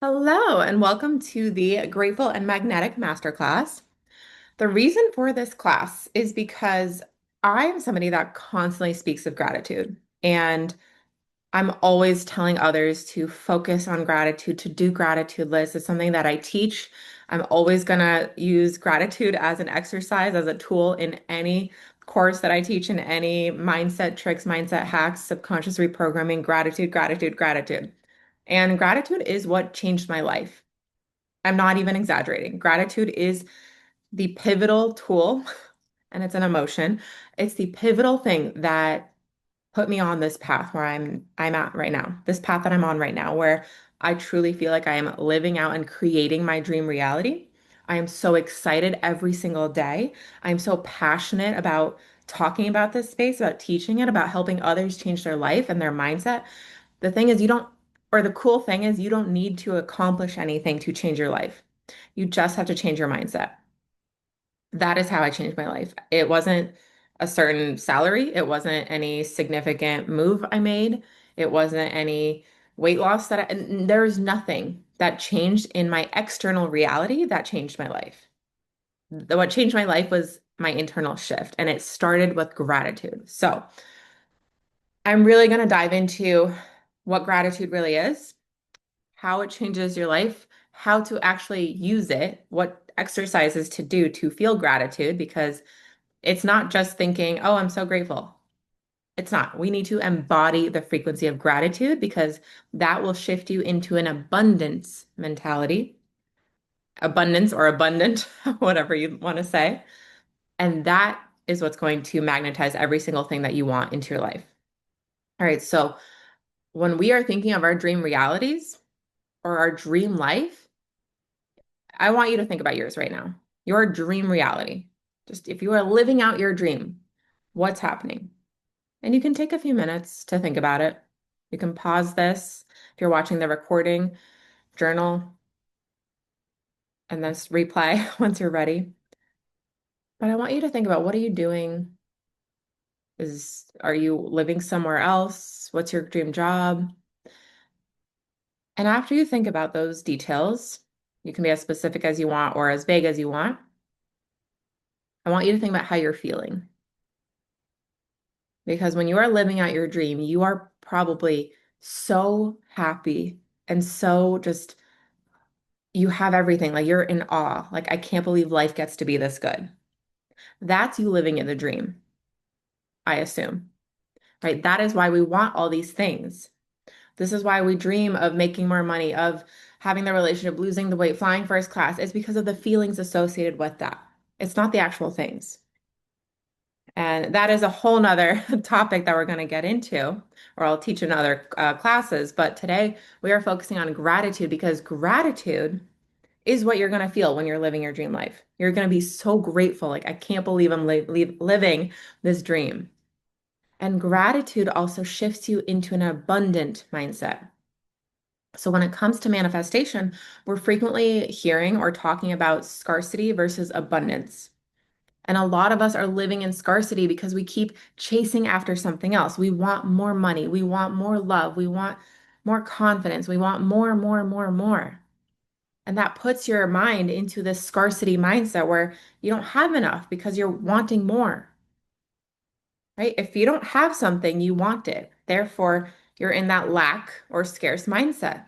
Hello, and welcome to the Grateful and Magnetic Masterclass. The reason for this class is because I am somebody that constantly speaks of gratitude, and I'm always telling others to focus on gratitude, to do gratitude lists. It's something that I teach. I'm always going to use gratitude as an exercise, as a tool in any course that I teach, in any mindset tricks, mindset hacks, subconscious reprogramming, gratitude, gratitude, gratitude. And gratitude is what changed my life. I'm not even exaggerating. Gratitude is the pivotal tool, and it's an emotion. It's the pivotal thing that put me on this path where I'm at right now. This path that I'm on right now, where I truly feel like I am living out and creating my dream reality. I am so excited every single day. I'm so passionate about talking about this space, about teaching it, about helping others change their life and their mindset. The thing is, the cool thing is, you don't need to accomplish anything to change your life. You just have to change your mindset. That is how I changed my life. It wasn't a certain salary, it wasn't any significant move I made, it wasn't any weight loss and there's nothing that changed in my external reality that changed my life. What changed my life was my internal shift, and it started with gratitude. So, I'm really going to dive into what gratitude really is, how it changes your life, how to actually use it, what exercises to do to feel gratitude, because it's not just thinking, oh, I'm so grateful. It's not. We need to embody the frequency of gratitude because that will shift you into an abundance mentality, abundance or abundant, whatever you want to say. And that is what's going to magnetize every single thing that you want into your life. All right. So when we are thinking of our dream realities or our dream life, I want you to think about yours right now. Your dream reality. Just if you are living out your dream, what's happening? And you can take a few minutes to think about it. You can pause this if you're watching the recording, journal, and then replay once you're ready. But I want you to think about, what are you doing? Are you living somewhere else? What's your dream job? And after you think about those details, you can be as specific as you want or as vague as you want. I want you to think about how you're feeling. Because when you are living out your dream, you are probably so happy and so just, you have everything. Like, you're in awe. Like, I can't believe life gets to be this good. That's you living in the dream, I assume, right? That is why we want all these things. This is why we dream of making more money, of having the relationship, losing the weight, flying first class. It's because of the feelings associated with that. It's not the actual things. And that is a whole nother topic that we're going to get into, or I'll teach in other classes. But today we are focusing on gratitude, because gratitude is what you're going to feel when you're living your dream life. You're going to be so grateful. Like, I can't believe I'm living this dream. And gratitude also shifts you into an abundant mindset. So when it comes to manifestation, we're frequently hearing or talking about scarcity versus abundance. And a lot of us are living in scarcity because we keep chasing after something else. We want more money. We want more love. We want more confidence. We want more, more, more, more. And that puts your mind into this scarcity mindset where you don't have enough because you're wanting more, right? If you don't have something, you want it. Therefore, you're in that lack or scarce mindset.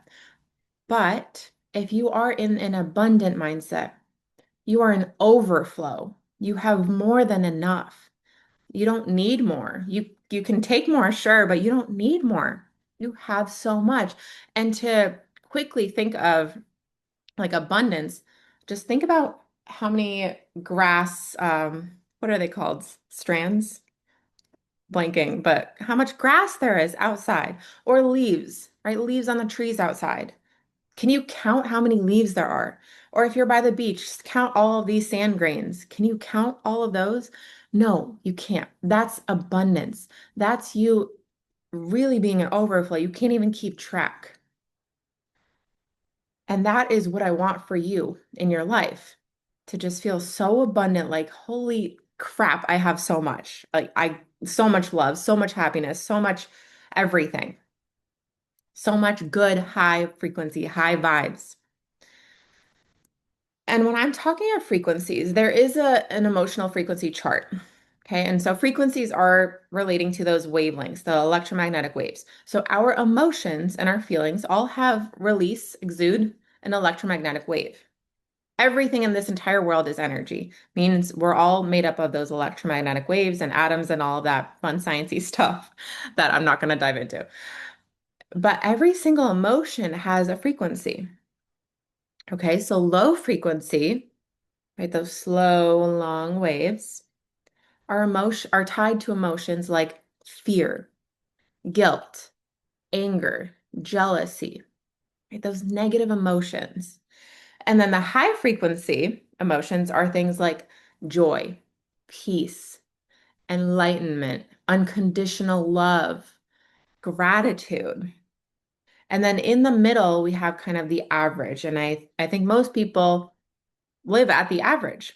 But if you are in an abundant mindset, you are in overflow. You have more than enough. You don't need more. You can take more, sure, but you don't need more. You have so much. And to quickly think of like abundance, just think about how many grass, what are they called? Strands? Blanking, but how much grass there is outside, or leaves, right? Leaves on the trees outside. Can you count how many leaves there are? Or if you're by the beach, just count all of these sand grains. Can you count all of those? No, you can't. That's abundance. That's you really being an overflow. You can't even keep track. And that is what I want for you in your life, to just feel so abundant, like, holy crap, I have so much. So much love, so much happiness, so much everything. So much good, high frequency, high vibes. And when I'm talking of frequencies, there is an emotional frequency chart. Okay. And so frequencies are relating to those wavelengths, the electromagnetic waves. So our emotions and our feelings all have exude an electromagnetic wave. Everything in this entire world is energy, means we're all made up of those electromagnetic waves and atoms and all of that fun sciencey stuff that I'm not going to dive into. But every single emotion has a frequency. Okay, so low frequency, right, those slow, long waves are tied to emotions like fear, guilt, anger, jealousy, right? Those negative emotions. And then the high frequency emotions are things like joy, peace, enlightenment, unconditional love, gratitude. And then in the middle, we have kind of the average. And I think most people live at the average,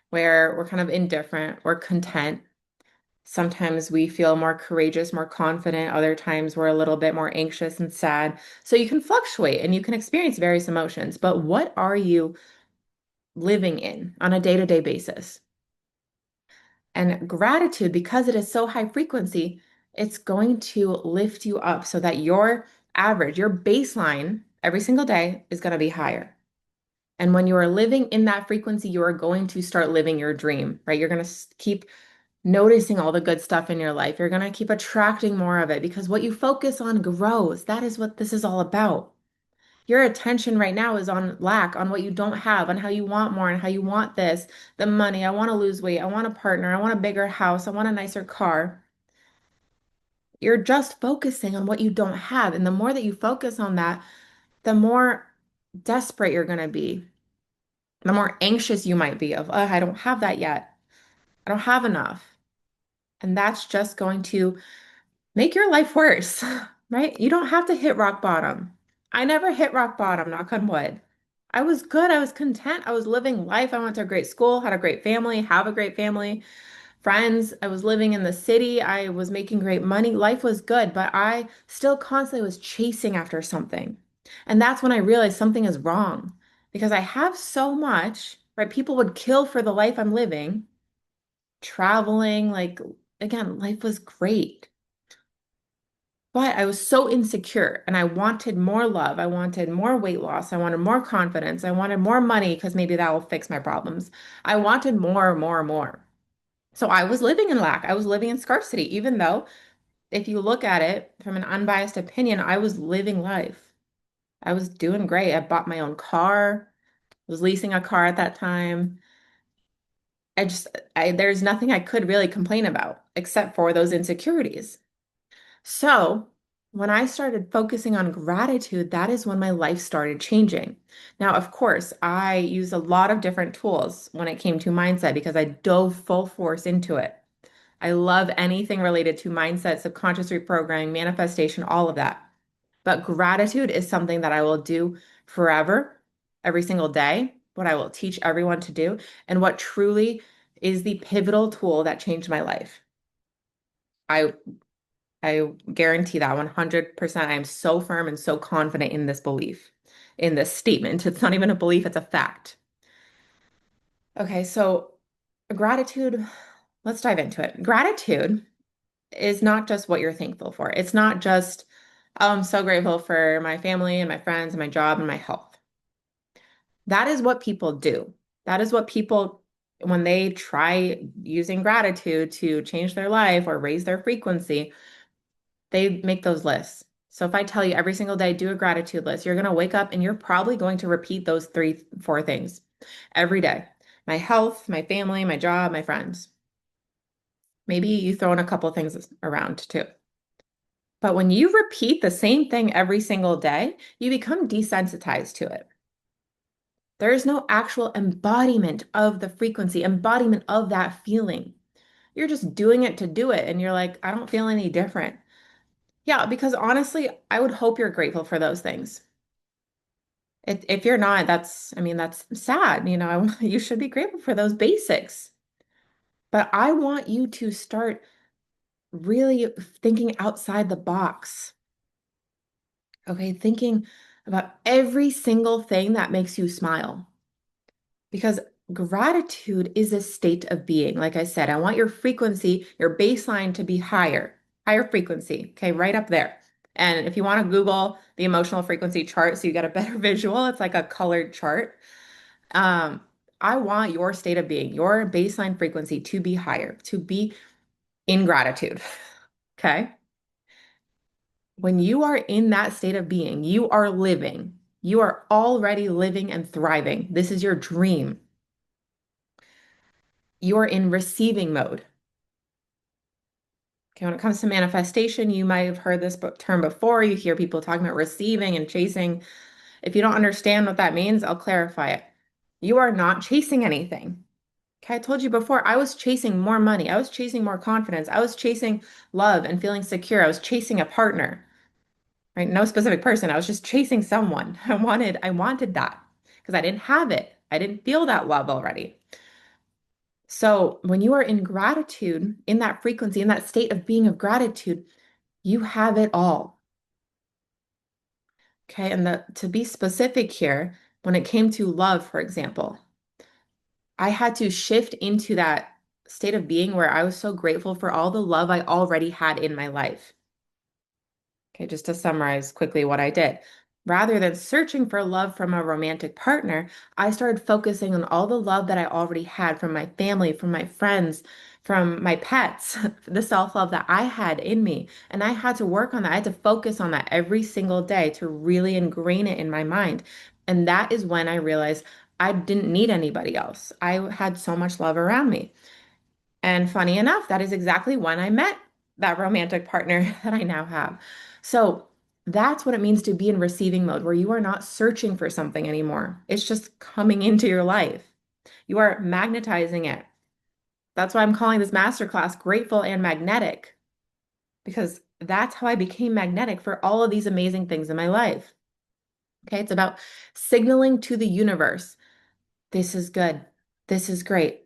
where we're kind of indifferent, we're content. Sometimes we feel more courageous, more confident. Other times we're a little bit more anxious and sad. So you can fluctuate and you can experience various emotions. But what are you living in on a day-to-day basis? And gratitude, because it is so high frequency, it's going to lift you up so that your average, your baseline every single day is going to be higher. And when you are living in that frequency, you are going to start living your dream, right? You're going to keep noticing all the good stuff in your life. You're going to keep attracting more of it because what you focus on grows. That is what this is all about. Your attention right now is on lack, on what you don't have, on how you want more and how you want this, the money. I want to lose weight. I want a partner. I want a bigger house. I want a nicer car. You're just focusing on what you don't have. And the more that you focus on that, the more desperate you're going to be, the more anxious you might be of, oh, I don't have that yet. I don't have enough. And that's just going to make your life worse, right? You don't have to hit rock bottom. I never hit rock bottom, knock on wood. I was good. I was content. I was living life. I went to a great school, had a great family, have a great family, friends. I was living in the city. I was making great money. Life was good, but I still constantly was chasing after something. And that's when I realized something is wrong because I have so much, right? People would kill for the life I'm living, traveling, like, again, life was great. But I was so insecure and I wanted more love. I wanted more weight loss. I wanted more confidence. I wanted more money because maybe that will fix my problems. I wanted more, more, more. So I was living in lack. I was living in scarcity, even though if you look at it from an unbiased opinion, I was living life. I was doing great. I bought my own car, was leasing a car at that time. I just, there's nothing I could really complain about except for those insecurities. So, when I started focusing on gratitude, that is when my life started changing. Now, of course, I used a lot of different tools when it came to mindset because I dove full force into it. I love anything related to mindset, subconscious reprogramming, manifestation, all of that. But gratitude is something that I will do forever, every single day, what I will teach everyone to do, and what truly is the pivotal tool that changed my life. I I guarantee that 100%. I am so firm and so confident in this belief, in this statement. It's not even a belief, it's a fact. Okay, so gratitude, let's dive into it. Gratitude is not just what you're thankful for. It's not just, oh, I'm so grateful for my family and my friends and my job and my health. That is what people do. That is what people, when they try using gratitude to change their life or raise their frequency, they make those lists. So if I tell you every single day, do a gratitude list, you're going to wake up and you're probably going to repeat those three, four things every day. My health, my family, my job, my friends. Maybe you throw in a couple things around too. But when you repeat the same thing every single day, you become desensitized to it. There is no actual embodiment of the frequency, embodiment of that feeling. You're just doing it to do it. And you're like, I don't feel any different. Yeah, because honestly, I would hope you're grateful for those things. If you're not, I mean, that's sad. You should be grateful for those basics. But I want you to start really thinking outside the box. Okay, thinking about every single thing that makes you smile. Because gratitude is a state of being. Like I said, I want your frequency, your baseline to be higher, higher frequency. Okay, right up there. And if you want to Google the emotional frequency chart so you get a better visual, it's like a colored chart. Um, I want your state of being, your baseline frequency to be higher, to be in gratitude. Okay. When you are in that state of being, you are living. You are already living and thriving. This is your dream. You are in receiving mode. Okay, when it comes to manifestation, you might have heard this term before. You hear people talking about receiving and chasing. If you don't understand what that means, I'll clarify it. You are not chasing anything. Okay, I told you before, I was chasing more money. I was chasing more confidence. I was chasing love and feeling secure. I was chasing a partner, right? No specific person. I was just chasing someone. I wanted that because I didn't have it. I didn't feel that love already. So when you are in gratitude, in that frequency, in that state of being of gratitude, you have it all. Okay. And to be specific here, when it came to love, for example, I had to shift into that state of being where I was so grateful for all the love I already had in my life. Okay, just to summarize quickly what I did. Rather than searching for love from a romantic partner, I started focusing on all the love that I already had from my family, from my friends, from my pets, the self-love that I had in me. And I had to work on that. I had to focus on that every single day to really ingrain it in my mind. And that is when I realized I didn't need anybody else. I had so much love around me. And funny enough, that is exactly when I met that romantic partner that I now have. So that's what it means to be in receiving mode, where you are not searching for something anymore. It's just coming into your life. You are magnetizing it. That's why I'm calling this masterclass Grateful and Magnetic, because that's how I became magnetic for all of these amazing things in my life. Okay, it's about signaling to the universe, this is good. This is great.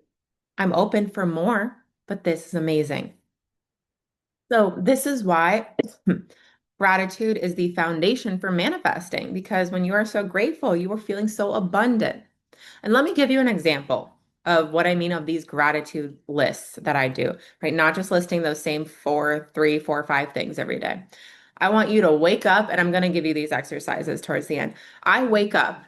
I'm open for more, but this is amazing. So, this is why gratitude is the foundation for manifesting, because when you are so grateful, you are feeling so abundant. And let me give you an example of what I mean of these gratitude lists that I do, right? Not just listing those same four, three, four, five things every day. I want you to wake up, and I'm going to give you these exercises towards the end. I wake up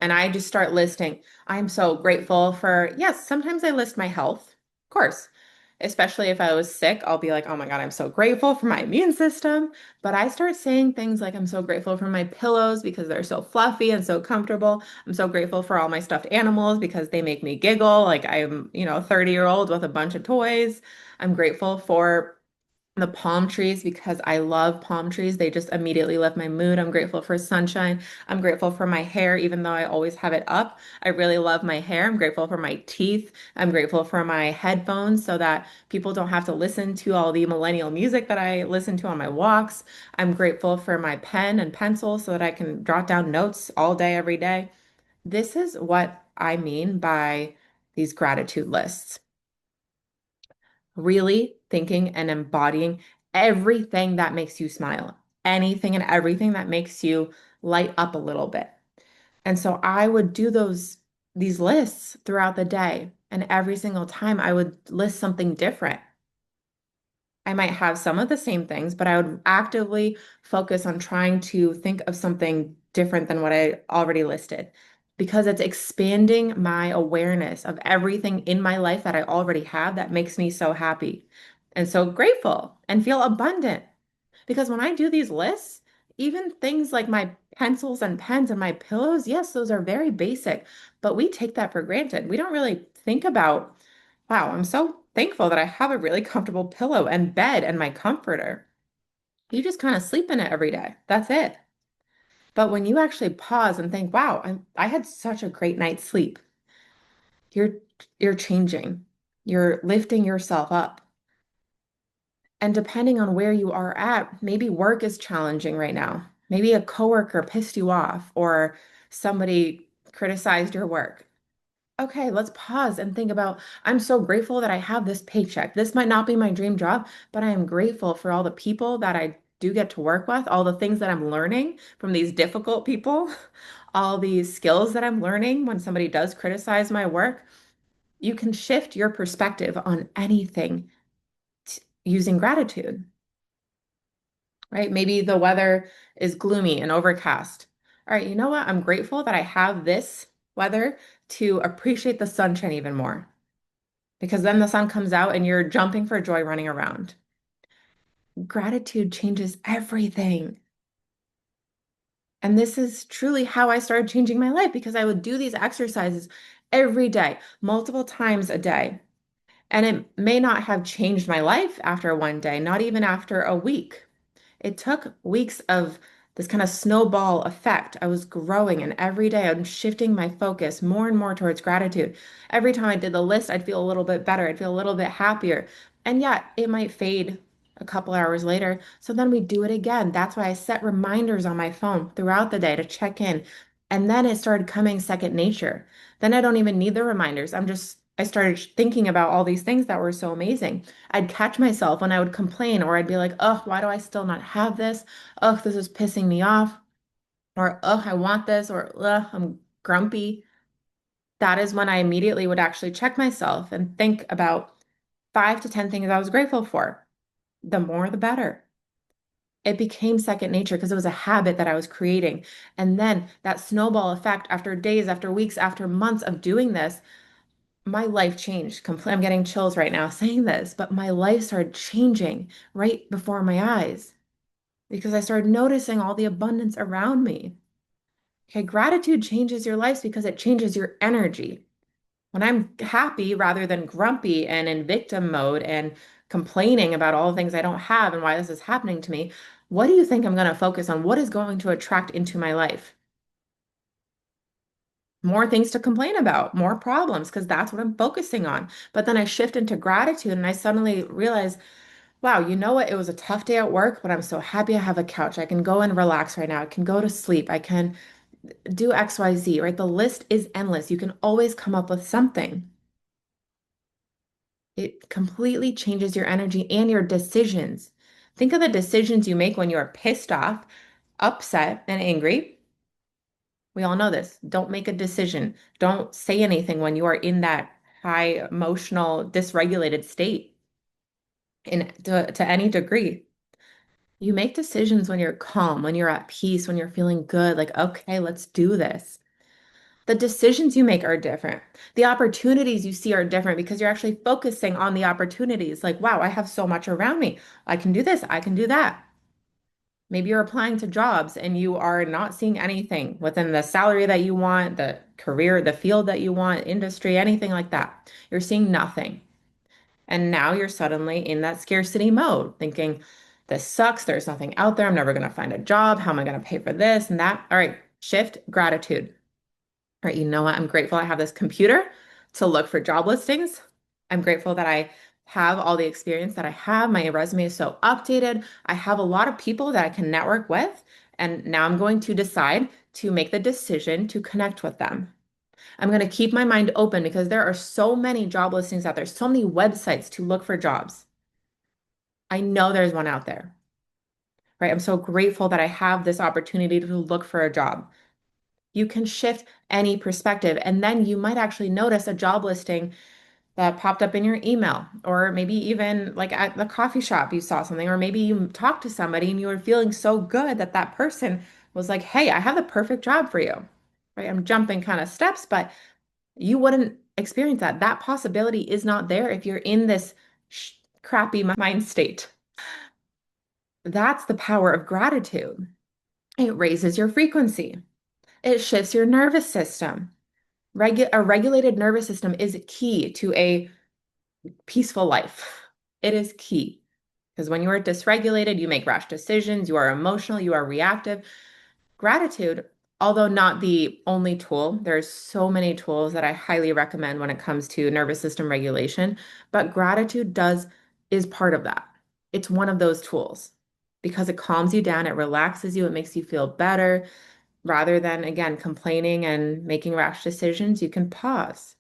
and I just start listing. I'm so grateful for, yes, sometimes I list my health, of course. Especially if I was sick, I'll be like, oh my God, I'm so grateful for my immune system. But I start saying things like, I'm so grateful for my pillows because they're so fluffy and so comfortable. I'm so grateful for all my stuffed animals because they make me giggle. Like I'm, a 30-year-old with a bunch of toys. I'm grateful for the palm trees because I love palm trees. They just immediately lift my mood. I'm grateful for sunshine. I'm grateful for my hair, even though I always have it up. I really love my hair. I'm grateful for my teeth. I'm grateful for my headphones so that people don't have to listen to all the millennial music that I listen to on my walks. I'm grateful for my pen and pencil so that I can jot down notes all day, every day. This is what I mean by these gratitude lists, really thinking and embodying everything that makes you smile, anything and everything that makes you light up a little bit. And so I would do these lists throughout the day, and every single time I would list something different. I might have some of the same things, but I would actively focus on trying to think of something different than what I already listed because it's expanding my awareness of everything in my life that I already have that makes me so happy and so grateful and feel abundant. Because when I do these lists, even things like my pencils and pens and my pillows, yes, those are very basic, but we take that for granted. We don't really think about, wow, I'm so thankful that I have a really comfortable pillow and bed and my comforter. You just kind of sleep in it every day. That's it. But when you actually pause and think, wow, I had such a great night's sleep, you're you're changing. You're lifting yourself up. And depending on where you are at, maybe work is challenging right now. Maybe a coworker pissed you off or somebody criticized your work. Okay, let's pause and think about, I'm so grateful that I have this paycheck. This might not be my dream job, but I am grateful for all the people that I do get to work with, all the things that I'm learning from these difficult people, all these skills that I'm learning when somebody does criticize my work, you can shift your perspective on anything using gratitude, right? Maybe the weather is gloomy and overcast. All right, you know what? I'm grateful that I have this weather to appreciate the sunshine even more because then the sun comes out and you're jumping for joy running around. Gratitude changes everything. And this is truly how I started changing my life because I would do these exercises every day, multiple times a day. And it may not have changed my life after one day, not even after a week. It took weeks of this kind of snowball effect. I was growing, and every day I'm shifting my focus more and more towards gratitude. Every time I did the list, I'd feel a little bit better. I'd feel a little bit happier. And yet, it might fade a couple hours later. So then we do it again. That's why I set reminders on my phone throughout the day to check in. And then it started coming second nature. Then I don't even need the reminders. I started thinking about all these things that were so amazing. I'd catch myself when I would complain, or I'd be like, oh, why do I still not have this? Oh, this is pissing me off. Or, oh, I want this. Or, I'm grumpy. That is when I immediately would actually check myself and think about 5 to 10 things I was grateful for. The more, the better. It became second nature because it was a habit that I was creating. And then that snowball effect after days, after weeks, after months of doing this, my life changed completely. I'm getting chills right now saying this, but my life started changing right before my eyes because I started noticing all the abundance around me. Okay, gratitude changes your life because it changes your energy. When I'm happy rather than grumpy and in victim mode and complaining about all the things I don't have and why this is happening to me, what do you think I'm going to focus on? What is going to attract into my life? More things to complain about, more problems, because that's what I'm focusing on. But then I shift into gratitude and I suddenly realize, wow, you know what? It was a tough day at work, but I'm so happy I have a couch. I can go and relax right now. I can go to sleep. I can do XYZ, right? The list is endless. You can always come up with something. It completely changes your energy and your decisions. Think of the decisions you make when you're pissed off, upset, and angry. We all know this. Don't make a decision. Don't say anything when you are in that high emotional, dysregulated state to any degree. You make decisions when you're calm, when you're at peace, when you're feeling good, like, okay, let's do this. The decisions you make are different. The opportunities you see are different because you're actually focusing on the opportunities. Like, wow, I have so much around me. I can do this, I can do that. Maybe you're applying to jobs and you are not seeing anything within the salary that you want, the career, the field that you want, industry, anything like that. You're seeing nothing. And now you're suddenly in that scarcity mode, thinking, this sucks. There's nothing out there. I'm never going to find a job. How am I going to pay for this and that? All right, shift gratitude. All right, you know what? I'm grateful I have this computer to look for job listings. I'm grateful that I have all the experience that I have. My resume is so updated. I have a lot of people that I can network with. And now I'm going to decide to make the decision to connect with them. I'm going to keep my mind open because there are so many job listings out there, so many websites to look for jobs. I know there's one out there, right? I'm so grateful that I have this opportunity to look for a job. You can shift any perspective, and then you might actually notice a job listing that popped up in your email, or maybe even like at the coffee shop, you saw something, or maybe you talked to somebody and you were feeling so good that that person was like, hey, I have the perfect job for you, right? I'm jumping kind of steps, but you wouldn't experience that. That possibility is not there if you're in this crappy mind state. That's the power of gratitude. It raises your frequency. It shifts your nervous system. A regulated nervous system is key to a peaceful life. It is key because when you are dysregulated, you make rash decisions, you are emotional, you are reactive. Gratitude, although not the only tool, there's so many tools that I highly recommend when it comes to nervous system regulation, but gratitude is part of that. It's one of those tools because it calms you down, it relaxes you, it makes you feel better. Rather than, again, complaining and making rash decisions, you can pause.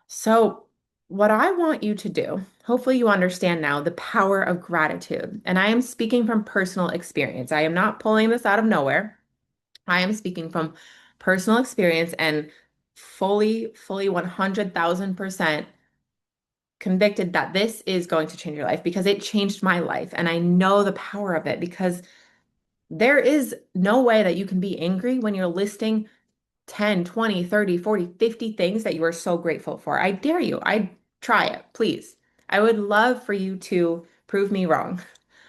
So, what I want you to do, hopefully you understand now the power of gratitude. And I am speaking from personal experience. I am not pulling this out of nowhere. I am speaking from personal experience and fully 100,000% convicted that this is going to change your life because it changed my life. And I know the power of it because there is no way that you can be angry when you're listing 10, 20, 30, 40, 50 things that you are so grateful for. I dare you. I try it, please. I would love for you to prove me wrong.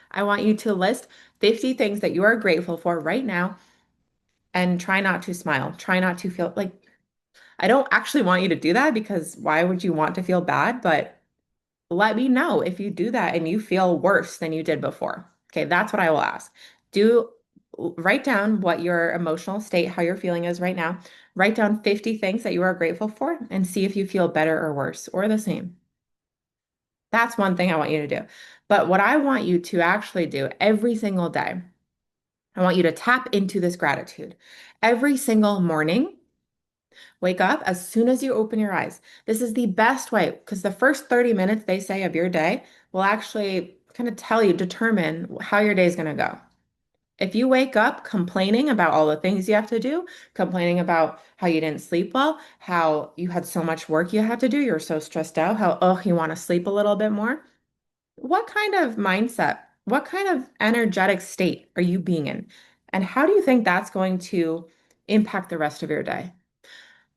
I want you to list 50 things that you are grateful for right now and try not to smile. Try not to feel like I don't actually want you to do that because why would you want to feel bad? But let me know if you do that and you feel worse than you did before. Okay, that's what I will ask. Do write down what your emotional state, how you're feeling is right now. Write down 50 things that you are grateful for and see if you feel better or worse or the same. That's one thing I want you to do. But what I want you to actually do every single day, I want you to tap into this gratitude. Every single morning, wake up as soon as you open your eyes. This is the best way because the first 30 minutes they say of your day will actually kind of tell you, determine how your day is going to go. If you wake up complaining about all the things you have to do, complaining about how you didn't sleep well, how you had so much work you had to do, you're so stressed out, how, oh, you want to sleep a little bit more, what kind of mindset, what kind of energetic state are you being in? And how do you think that's going to impact the rest of your day?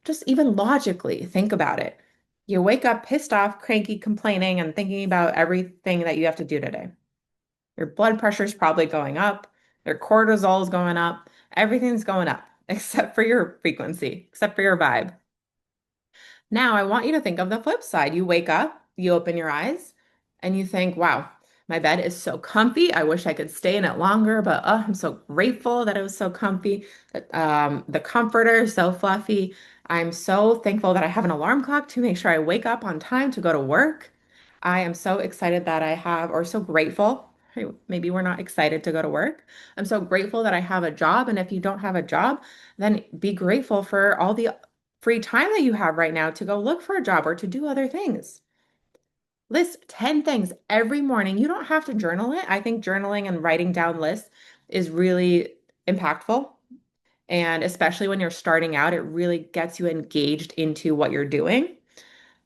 Just even logically think about it. You wake up pissed off, cranky, complaining, and thinking about everything that you have to do today. Your blood pressure is probably going up, your cortisol is going up, everything's going up except for your frequency, except for your vibe. Now, I want you to think of the flip side. You wake up, you open your eyes, and you think, wow, my bed is so comfy. I wish I could stay in it longer, but oh, I'm so grateful that it was so comfy. The comforter is so fluffy. I'm so thankful that I have an alarm clock to make sure I wake up on time to go to work. I am so excited that I have, or so grateful. Hey, maybe we're not excited to go to work. I'm so grateful that I have a job. And if you don't have a job, then be grateful for all the free time that you have right now to go look for a job or to do other things. List 10 things every morning. You don't have to journal it. I think journaling and writing down lists is really impactful. And especially when you're starting out, it really gets you engaged into what you're doing.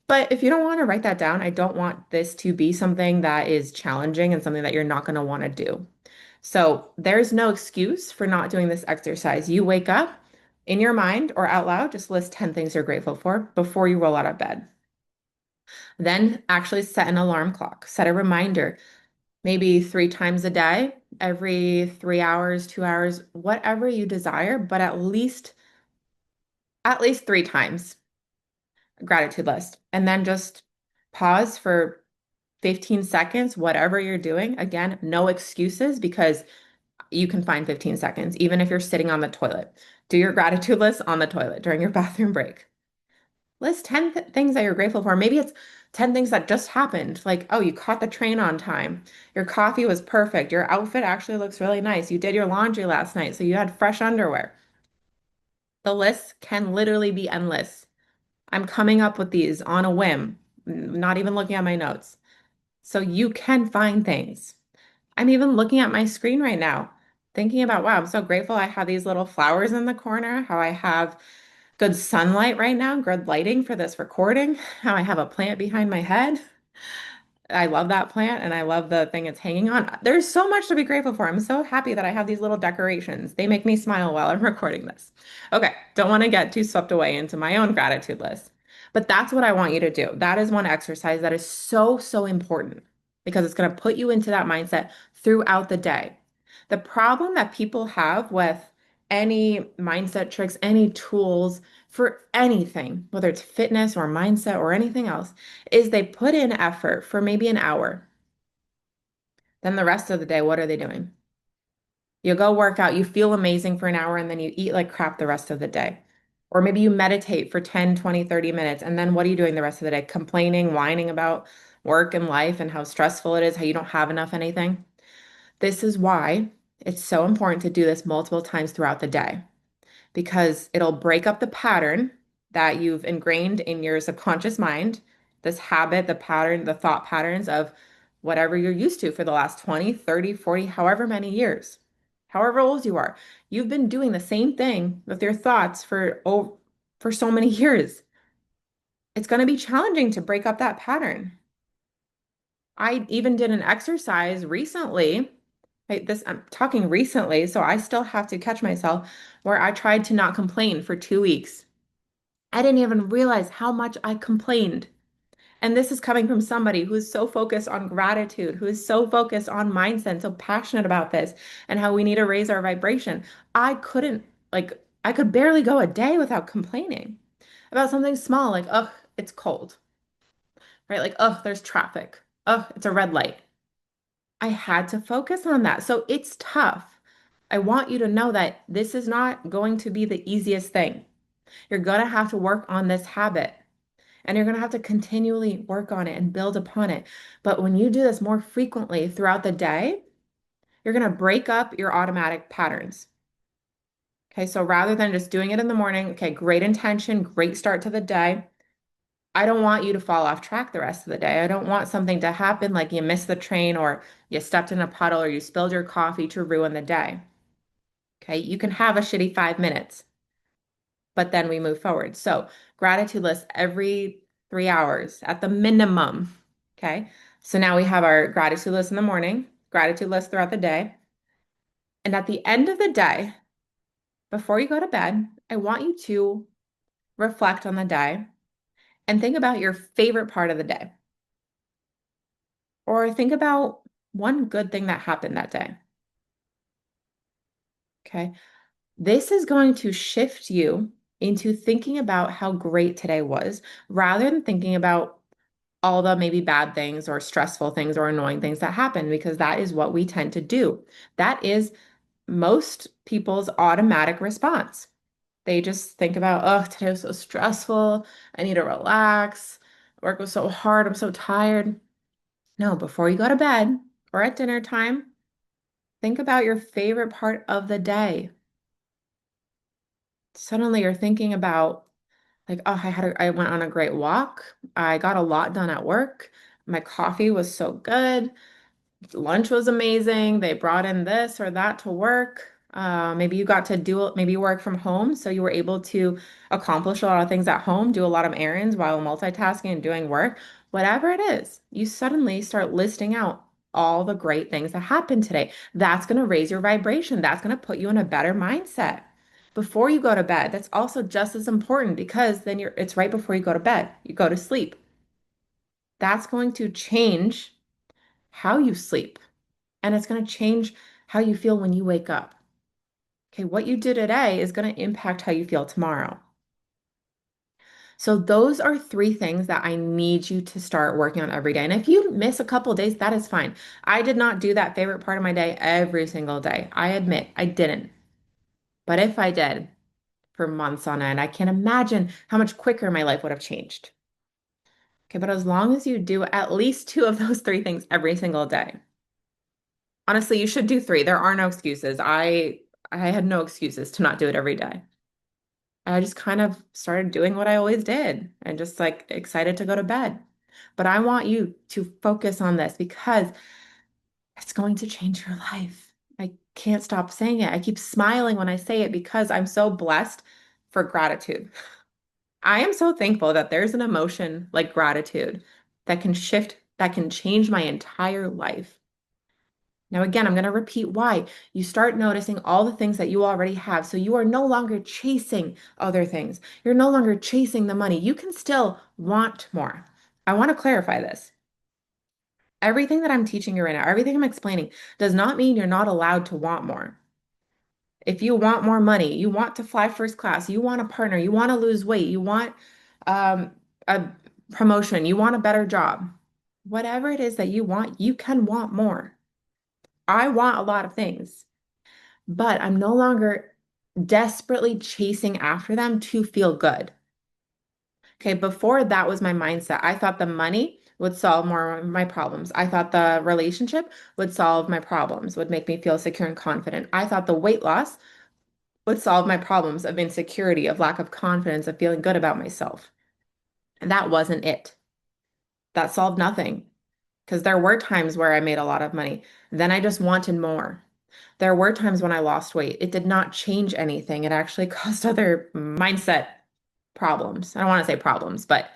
But if you don't want to write that down, I don't want this to be something that is challenging and something that you're not going to want to do. So there's no excuse for not doing this exercise. You wake up in your mind or out loud, just list 10 things you're grateful for before you roll out of bed. Then actually set an alarm clock, set a reminder, maybe 3 times a day, every 3 hours, 2 hours, whatever you desire, but at least 3 times gratitude list. And then just pause for 15 seconds, whatever you're doing. Again, no excuses because you can find 15 seconds, even if you're sitting on the toilet. Do your gratitude list on the toilet during your bathroom break. List 10 things that you're grateful for. Maybe it's 10 things that just happened. Like, oh, you caught the train on time. Your coffee was perfect. Your outfit actually looks really nice. You did your laundry last night, so you had fresh underwear. The list can literally be endless. I'm coming up with these on a whim, not even looking at my notes. So you can find things. I'm even looking at my screen right now, thinking about, wow, I'm so grateful I have these little flowers in the corner, how I have good sunlight right now, good lighting for this recording, how I have a plant behind my head. I love that plant and I love the thing it's hanging on. There's so much to be grateful for. I'm so happy that I have these little decorations. They make me smile while I'm recording this. Okay, don't want to get too swept away into my own gratitude list. But that's what I want you to do. That is one exercise that is so important because it's going to put you into that mindset throughout the day. The problem that people have with any mindset tricks, any tools for anything, whether it's fitness or mindset or anything else, is they put in effort for maybe an hour. Then the rest of the day, what are they doing? You go work out, you feel amazing for an hour, and then you eat like crap the rest of the day. Or maybe you meditate for 10, 20, 30 minutes, and then what are you doing the rest of the day? Complaining, whining about work and life and how stressful it is, how you don't have enough anything. This is why it's so important to do this multiple times throughout the day because it'll break up the pattern that you've ingrained in your subconscious mind this habit, the pattern, the thought patterns of whatever you're used to for the last 20, 30, 40, however many years, however old you are. You've been doing the same thing with your thoughts for so many years. It's going to be challenging to break up that pattern. I even did an exercise recently. I'm talking recently, so I still have to catch myself where I tried to not complain for 2 weeks. I didn't even realize how much I complained. And this is coming from somebody who is so focused on gratitude, who is so focused on mindset, so passionate about this and how we need to raise our vibration. I couldn't, I could barely go a day without complaining about something small, like, oh, it's cold, right? Like, oh, there's traffic. Oh, it's a red light. I had to focus on that. So it's tough. I want you to know that this is not going to be the easiest thing. You're going to have to work on this habit. And you're going to have to continually work on it and build upon it. But when you do this more frequently throughout the day, you're going to break up your automatic patterns. Okay, so rather than just doing it in the morning, okay, great intention, great start to the day. I don't want you to fall off track the rest of the day. I don't want something to happen like you missed the train or you stepped in a puddle or you spilled your coffee to ruin the day. Okay, you can have a shitty 5 minutes, but then we move forward. So, gratitude list every 3 hours at the minimum. Okay. So now we have our gratitude list in the morning, gratitude list throughout the day. And at the end of the day, before you go to bed, I want you to reflect on the day and think about your favorite part of the day. Or think about one good thing that happened that day. Okay. This is going to shift you into thinking about how great today was rather than thinking about all the maybe bad things or stressful things or annoying things that happen, because that is what we tend to do. That is most people's automatic response. They just think about, oh, today was so stressful. I need to relax. Work was so hard. I'm so tired. No, before you go to bed or at dinner time, think about your favorite part of the day. Suddenly you're thinking about, like, oh, I went on a great walk. I got a lot done at work. My coffee was so good. Lunch was amazing. They brought in this or that to work. Maybe you got to do, maybe you work from home, so you were able to accomplish a lot of things at home, do a lot of errands while multitasking and doing work. Whatever it is, you suddenly start listing out all the great things that happened today. That's going to raise your vibration. That's going to put you in a better mindset before you go to bed. That's also just as important because then it's right before you go to bed. You go to sleep. That's going to change how you sleep. And it's going to change how you feel when you wake up. Okay, what you do today is going to impact how you feel tomorrow. So those are three things that I need you to start working on every day. And if you miss a couple days, that is fine. I did not do that favorite part of my day every single day. I admit I didn't. But if I did for months on end, I can't imagine how much quicker my life would have changed. Okay, but as long as you do at least two of those three things every single day, honestly, you should do three. There are no excuses. I had no excuses to not do it every day. I just kind of started doing what I always did and just like excited to go to bed. But I want you to focus on this because it's going to change your life. I can't stop saying it. I keep smiling when I say it because I'm so blessed for gratitude. I am so thankful that there's an emotion like gratitude that can shift, that can change my entire life. Now, again, I'm going to repeat why. You start noticing all the things that you already have. So you are no longer chasing other things. You're no longer chasing the money. You can still want more. I want to clarify this. Everything that I'm teaching you right now, everything I'm explaining, does not mean you're not allowed to want more. If you want more money, you want to fly first class, you want a partner, you want to lose weight, you want um, a promotion, you want a better job, whatever it is that you want, you can want more. I want a lot of things, but I'm no longer desperately chasing after them to feel good. Okay, before that was my mindset. I thought the money would solve more of my problems. I thought the relationship would solve my problems, would make me feel secure and confident. I thought the weight loss would solve my problems of insecurity, of lack of confidence, of feeling good about myself. And that wasn't it. That solved nothing because there were times where I made a lot of money. Then I just wanted more. There were times when I lost weight. It did not change anything. It actually caused other mindset problems. I don't want to say problems, but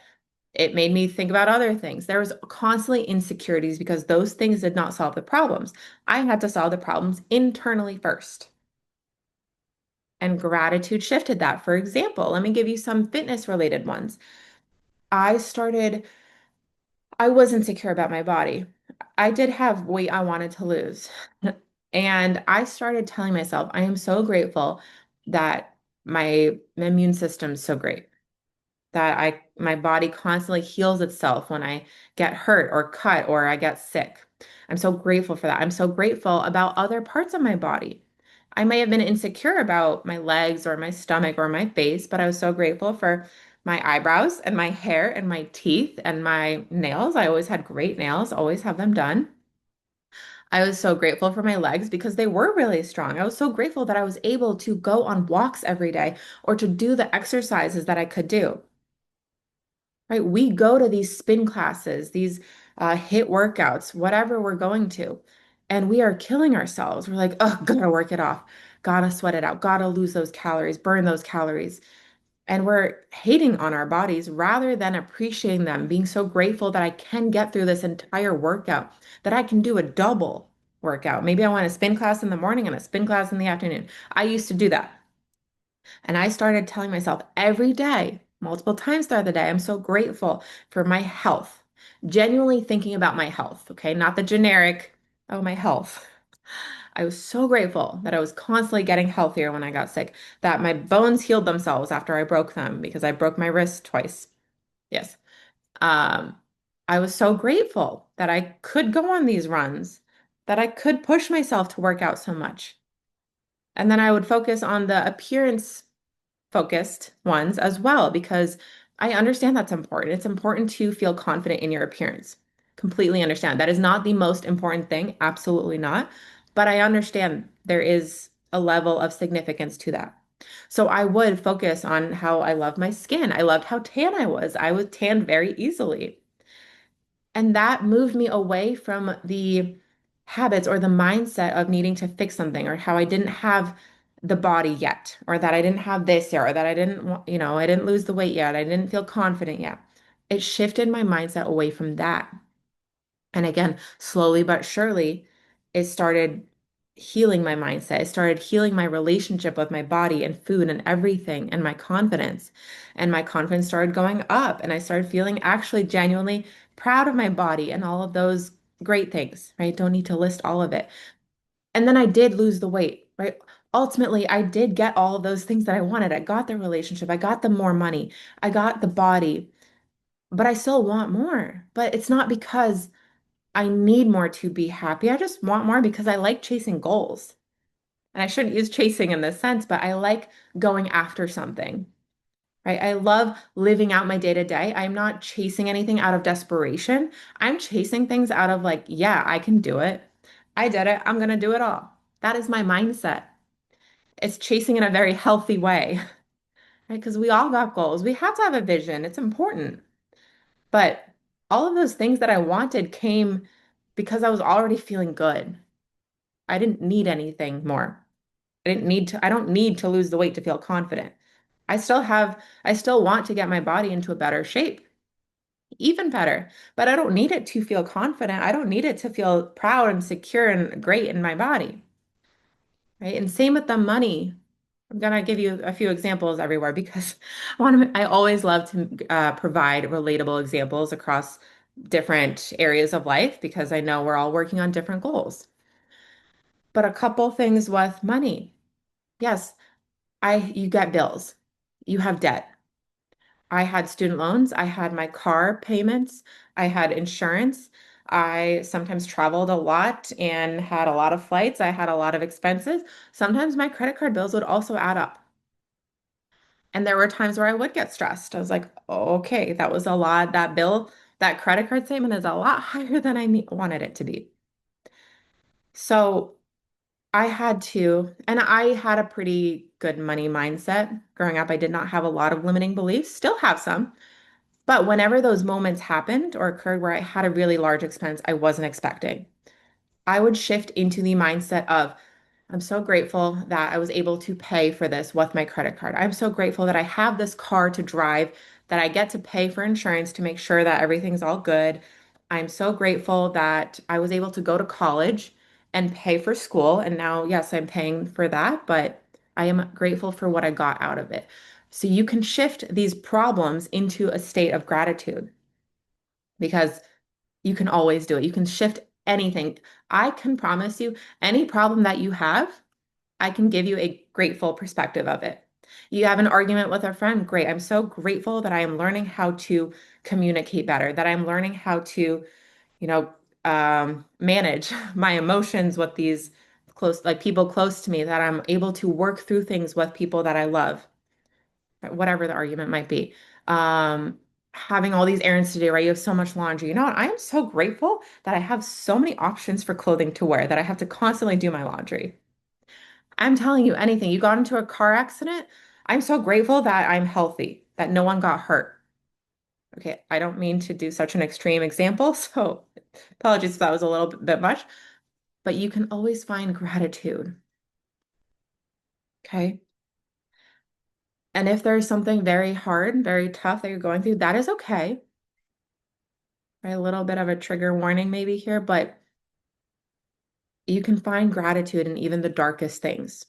it made me think about other things. There was constantly insecurities because those things did not solve the problems. I had to solve the problems internally first. And gratitude shifted that. For example, let me give you some fitness related ones. I started, I was insecure about my body. I did have weight I wanted to lose. And I started telling myself, I am so grateful that my immune system's so great, that my body constantly heals itself when I get hurt or cut or I get sick. I'm so grateful for that. I'm so grateful about other parts of my body. I may have been insecure about my legs or my stomach or my face, but I was so grateful for my eyebrows and my hair and my teeth and my nails. I always had great nails, always have them done. I was so grateful for my legs because they were really strong. I was so grateful that I was able to go on walks every day or to do the exercises that I could do. Right? We go to these spin classes, these hit workouts, whatever we're going to, and we are killing ourselves. We're like, oh, gotta work it off, gotta sweat it out, gotta lose those calories, burn those calories. And we're hating on our bodies rather than appreciating them, being so grateful that I can get through this entire workout, that I can do a double workout. Maybe I want a spin class in the morning and a spin class in the afternoon. I used to do that. And I started telling myself every day, multiple times throughout the day, I'm so grateful for my health, genuinely thinking about my health, okay? Not the generic, oh, my health. I was so grateful that I was constantly getting healthier when I got sick, that my bones healed themselves after I broke them because I broke my wrist twice. Yes. Um, I was so grateful that I could go on these runs, that I could push myself to work out so much. And then I would focus on the appearance focused ones as well, because I understand that's important. It's important to feel confident in your appearance. Completely understand. That is not the most important thing, absolutely not. But I understand there is a level of significance to that. So I would focus on how I love my skin. I loved how tan I was. I was tanned very easily. And that moved me away from the habits or the mindset of needing to fix something or how I didn't have the body yet, or that I didn't have this yet, or that I didn't, I didn't lose the weight yet. I didn't feel confident yet. It shifted my mindset away from that. And again, slowly but surely, it started healing my mindset. It started healing my relationship with my body and food and everything and my confidence. And my confidence started going up. And I started feeling actually genuinely proud of my body and all of those great things, right? Don't need to list all of it. And then I did lose the weight, right? Ultimately, I did get all of those things that I wanted. I got the relationship, I got the more money, I got the body, but I still want more. But it's not because I need more to be happy. I just want more because I like chasing goals. And I shouldn't use chasing in this sense, but I like going after something, right? I love living out my day to day. I'm not chasing anything out of desperation. I'm chasing things out of like, yeah, I can do it. I did it. I'm going to do it all. That is my mindset. It's chasing in a very healthy way, right? Because we all got goals. We have to have a vision. It's important. But all of those things that I wanted came because I was already feeling good. I didn't need anything more. I don't need to lose the weight to feel confident. I still want to get my body into a better shape, even better, but I don't need it to feel confident. I don't need it to feel proud and secure and great in my body, right? And same with the money. I'm gonna give you a few examples everywhere because I always love to provide relatable examples across different areas of life because I know we're all working on different goals. But a couple things with money. Yes, you get bills. You have debt. I had student loans. I had my car payments. I had insurance. I sometimes traveled a lot and had a lot of flights. I had a lot of expenses. Sometimes my credit card bills would also add up. And there were times where I would get stressed. I was like, oh, okay, that was a lot. That bill, that credit card statement is a lot higher than wanted it to be. So I had to, and I had a pretty good money mindset growing up. I did not have a lot of limiting beliefs, still have some, But whenever those moments happened or occurred where I had a really large expense I wasn't expecting, I would shift into the mindset of, I'm so grateful that I was able to pay for this with my credit card. I'm so grateful that I have this car to drive, that I get to pay for insurance to make sure that everything's all good. I'm so grateful that I was able to go to college and pay for school. And now, yes, I'm paying for that, but I am grateful for what I got out of it. So you can shift these problems into a state of gratitude because you can always do it. You can shift anything. I can promise you any problem that you have, I can give you a grateful perspective of it. You have an argument with a friend, great. I'm so grateful that I am learning how to communicate better, that I'm learning how to, you know, manage my emotions with these close, like people close to me, that I'm able to work through things with people that I love, whatever the argument might be. Um, Having all these errands to do, right? You have so much laundry. You know what? I am so grateful that I have so many options for clothing to wear that I have to constantly do my laundry. I'm telling you anything. You got into a car accident. I'm so grateful that I'm healthy, that no one got hurt. Okay, I don't mean to do such an extreme example, so apologies if that was a little bit much, but you can always find gratitude. Okay. And if there's something very hard, very tough that you're going through, that is okay. Right? A little bit of a trigger warning maybe here, but you can find gratitude in even the darkest things.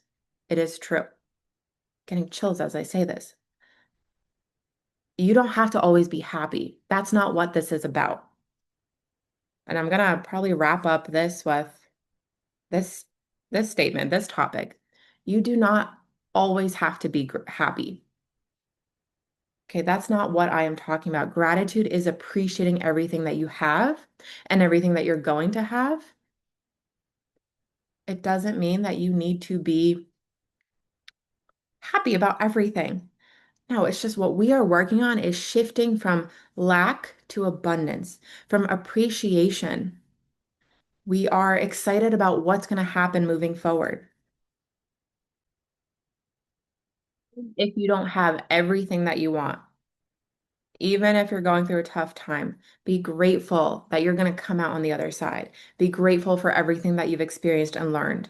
It is true. Getting chills as I say this. You don't have to always be happy. That's not what this is about. And I'm gonna probably wrap up this with this this statement, this topic. You do not always have to be happy. Okay, that's not what I am talking about. Gratitude is appreciating everything that you have and everything that you're going to have. It doesn't mean that you need to be happy about everything. No, it's just what we are working on is shifting from lack to abundance, from appreciation. We are excited about what's going to happen moving forward. If you don't have everything that you want, even if you're going through a tough time, be grateful that you're going to come out on the other side. Be grateful for everything that you've experienced and learned.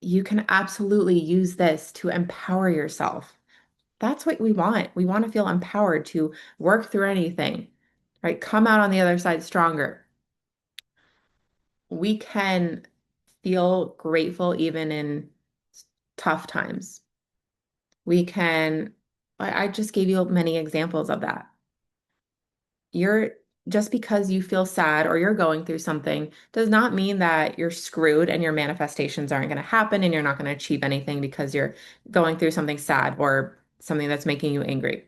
You can absolutely use this to empower yourself. That's what we want. We want to feel empowered to work through anything, right? Come out on the other side stronger. We can feel grateful even in tough times. We can, I just gave you many examples of that. You're just because you feel sad or you're going through something does not mean that you're screwed and your manifestations aren't going to happen and you're not going to achieve anything because you're going through something sad or something that's making you angry.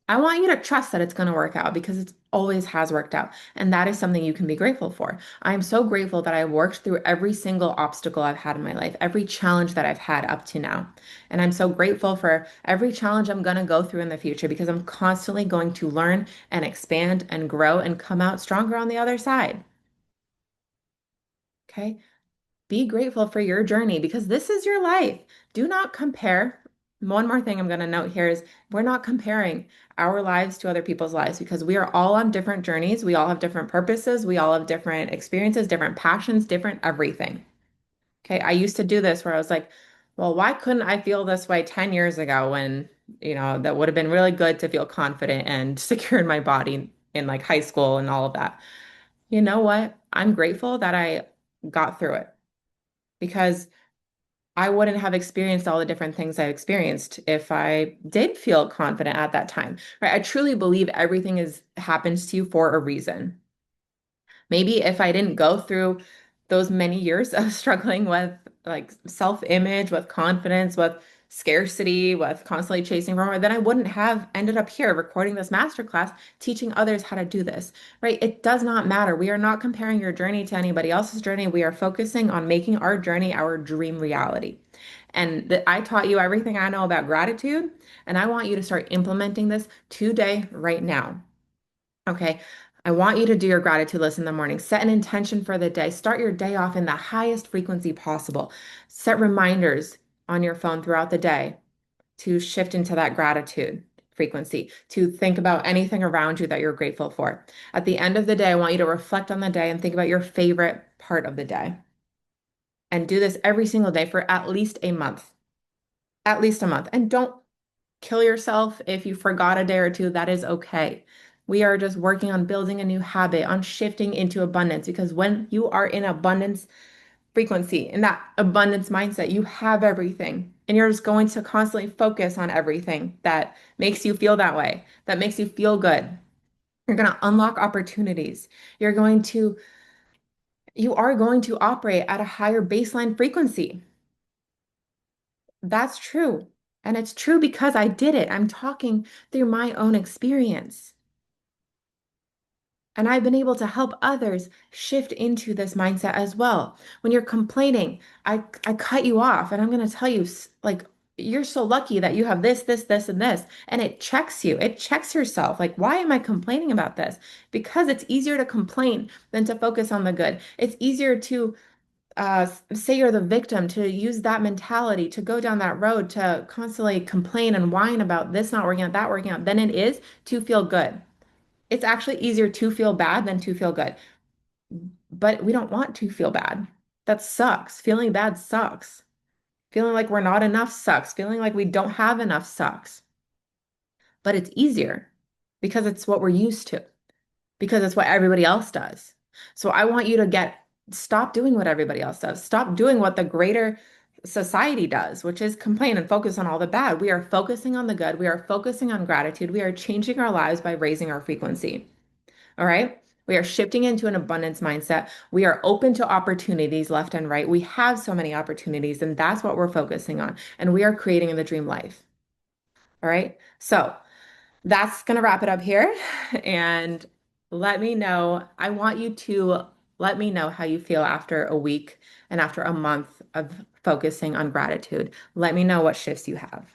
I want you to trust that it's going to work out because it always has worked out. And that is something you can be grateful for. I am so grateful that I worked through every single obstacle I've had in my life, every challenge that I've had up to now. And I'm so grateful for every challenge I'm going to go through in the future because I'm constantly going to learn and expand and grow and come out stronger on the other side. Okay. Be grateful for your journey because this is your life. Do not compare. One more thing I'm going to note here is we're not comparing our lives to other people's lives because we are all on different journeys. We all have different purposes. We all have different experiences, different passions, different everything. Okay. I used to do this where I was like, well, why couldn't I feel this way 10 years ago when, that would have been really good to feel confident and secure in my body in like high school and all of that. You know what? I'm grateful that I got through it because I wouldn't have experienced all the different things I experienced if I did feel confident at that time, right? I truly believe everything is happens to you for a reason. Maybe if I didn't go through those many years of struggling with like self-image, with confidence, with scarcity, with constantly chasing for more, then I wouldn't have ended up here recording this masterclass, teaching others how to do this, right? It does not matter. We are not comparing your journey to anybody else's journey. We are focusing on making our journey our dream reality. And I taught you everything I know about gratitude, and I want you to start implementing this today, right now. Okay. I want you to do your gratitude list in the morning. Set an intention for the day. Start your day off in the highest frequency possible. Set reminders on your phone throughout the day to shift into that gratitude frequency, to think about anything around you that you're grateful for. At the end of the day, I want you to reflect on the day and think about your favorite part of the day. And do this every single day for at least a month. At least a month. And don't kill yourself if you forgot a day or two. That is okay. We are just working on building a new habit, on shifting into abundance, because when you are in abundance frequency, in that abundance mindset, you have everything. And you're just going to constantly focus on everything that makes you feel that way, that makes you feel good. You're going to unlock opportunities. You're going to, you are going to operate at a higher baseline frequency. That's true. And it's true because I did it. I'm talking through my own experience. And I've been able to help others shift into this mindset as well. When you're complaining, I cut you off and I'm going to tell you, like, you're so lucky that you have this, this, this, and this. And it checks you. It checks yourself. Like, why am I complaining about this? Because it's easier to complain than to focus on the good. It's easier to say you're the victim, to use that mentality, to go down that road, to constantly complain and whine about this not working out, that working out, than it is to feel good. It's actually easier to feel bad than to feel good. But we don't want to feel bad. That sucks. Feeling bad sucks. Feeling like we're not enough sucks. Feeling like we don't have enough sucks. But it's easier because it's what we're used to, because it's what everybody else does. So I want you to stop doing what everybody else does. Stop doing what the greater society does, which is complain and focus on all the bad. We are focusing on the good. We are focusing on gratitude. We are changing our lives by raising our frequency. All right. We are shifting into an abundance mindset. We are open to opportunities left and right. We have so many opportunities, and that's what we're focusing on. And we are creating the dream life. All right. So that's going to wrap it up here. And let me know. I want you to let me know how you feel after a week and after a month of focusing on gratitude. Let me know what shifts you have.